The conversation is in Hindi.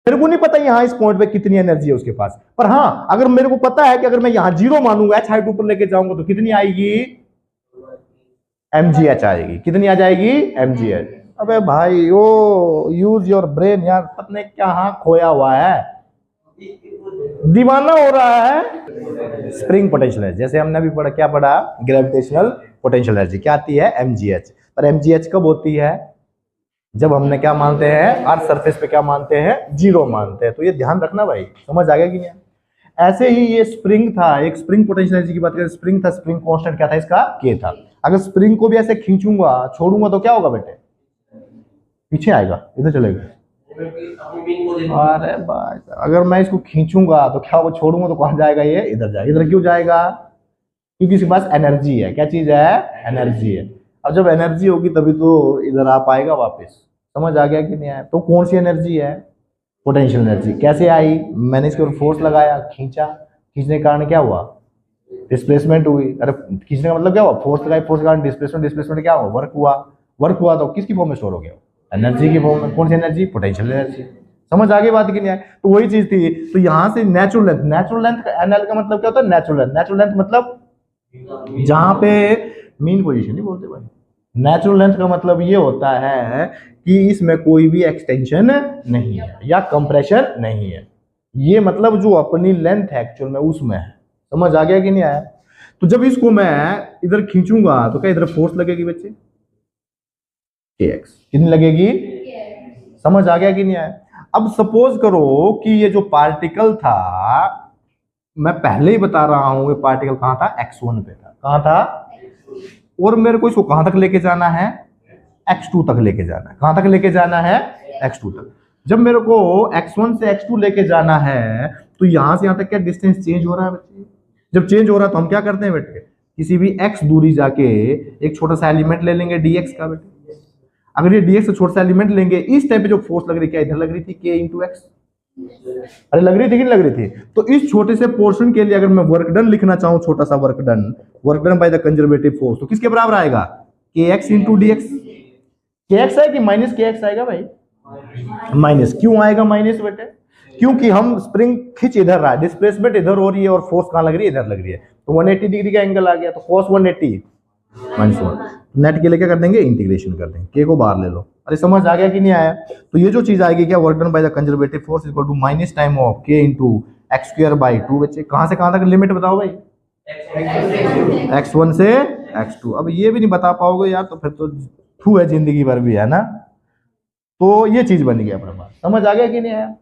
मेरे को नहीं पता यहाँ इस पॉइंट पे कितनी एनर्जी है उसके पास, पर हाँ अगर मेरे को पता है कि अगर मैं यहाँ 0 मानूंगा, एच हाइट ऊपर लेके जाऊंगा तो कितनी आएगी, mgh आएगी। कितनी आ जाएगी, mgh। अबे भाई ओ यूज योर ब्रेन यार, पता नहीं कहाँ खोया हुआ है, दीवाना हो रहा है। स्प्रिंग पोटेंशियल एनर्जी, जैसे हमने अभी पढ़ा, क्या पढ़ा, ग्रेविटेशनल पोटेंशियल एनर्जी क्या आती है, mgh। पर mgh कब होती है, जब हमने क्या मानते हैं, अर्थ सरफेस पे क्या मानते हैं, 0 मानते हैं। तो ये ध्यान रखना भाई, समझ आ गया कि नहीं। ऐसे ही ये स्प्रिंग था, एक स्प्रिंग पोटेंशियल एनर्जी की बात करें, स्प्रिंग था, स्प्रिंग कांस्टेंट क्या था इसका, k था। अगर स्प्रिंग को भी ऐसे खींचूंगा छोड़ूंगा तो क्या होगा बेटे, पीछे आएगा, इधर चलेगा। अरे भाई अगर मैं इसको खींचूंगा तो क्या होगा, छोड़ूंगा तो कहां जाएगा, ये इधर जाएगा। इधर क्यों जाएगा, क्योंकि इसके पास एनर्जी है। क्या चीज है, एनर्जी है। अब जब एनर्जी होगी तभी तो इधर आ पाएगा वापस। समझ आ गया कि नहीं आया। तो कौन सी एनर्जी है, पोटेंशियल एनर्जी। कैसे आई, मैंने इसके ऊपर फोर्स लगाया, खींचा, खींचने के कारण क्या हुआ, डिस्प्लेसमेंट हुई। अरे खींचने का मतलब क्या हुआ, फोर्स लगाई, फोर्स के कारण डिस्प्लेसमेंट, डिस्प्लेसमेंट क्या हुआ, वर्क हुआ। वर्क हुआ तो किसकी फॉर्म में स्टोर हो गया, एनर्जी की फॉर्म में। कौन सी एनर्जी, पोटेंशियल एनर्जी। समझ आ गई बात कि नहीं आए। तो वही चीज थी। तो यहां से natural length, natural length NL का मतलब क्या होता है, नेचुरल लेंथ। नेचुरल लेंथ मतलब जहां पे मीन पोजीशन नहीं बोलते भाई, नेचुरल लेंथ का मतलब ये होता है कि इसमें कोई भी एक्सटेंशन नहीं है या कंप्रेशन नहीं है। ये मतलब जो अपनी लेंथ है एक्चुअल में उसमें है। समझ आ गया कि नहीं आया। तो जब इसको मैं इधर खींचूंगा तो क्या इधर फोर्स लगेगी बच्चे, kx कितनी लगेगी, समझ आ गया कि नहीं आया। अब सपोज करो कि ये जो पार्टिकल था, मैं पहले ही बता रहा हूं ये पार्टिकल कहां था, x1 पे था। कहां था, और मेरे को इसको कहां तक लेके जाना है, x2 तक लेके जाना है। कहां तक लेके जाना है, x2 तक। जब मेरे को x1 से x2 लेके जाना है तो यहां से यहां तक क्या डिस्टेंस चेंज हो रहा है बच्चे। जब चेंज हो रहा है तो हम क्या करते हैं बेटे, किसी भी x दूरी जाके एक छोटा सा एलिमेंट ले लेंगे dx का बेटे। अगर ये dx से छोटा सा एलिमेंट लेंगे, इस टाइप पे जो फोर्स लग रही क्या इधर लग रही थी, k इंटू एक्स। अरे लग रही थी कि नहीं लग रही थी। तो इस छोटे से पोर्शन के लिए अगर मैं वर्क डन लिखना चाहूं, छोटा सा work done by the conservative force, तो किसके बराबर आएगा, kx इंटू dx। kx है कि माइनस kx आएगा भाई, माइनस। क्यों आएगा माइनस बेटे, क्योंकि हम स्प्रिंग खिंच इधर रहा है, डिस्प्लेसमेंट इधर हो रही है और फोर्स कहां लग रही है, इधर लग रही है। तो 180 डिग्री का एंगल आ गया, तो cos 180 माइनस 1। नेट के लिए क्या कर देंगे, इंटीग्रेशन कर देंगे, के को बाहर ले लो। अरे समझ आ गया कि नहीं आया। तो ये जो चीज आएगी क्या, work done by the conservative force equal to minus time of k into X square by 2। बच्चे कहां से कहां तक लिमिट बताओ भाई, x1 से x2। अब ये भी नहीं बता पाओगे यार तो फिर तो थू है जिंदगी भर भी, है ना। तो ये चीज बन गई अपने पास। समझ आ गया कि नहीं आया।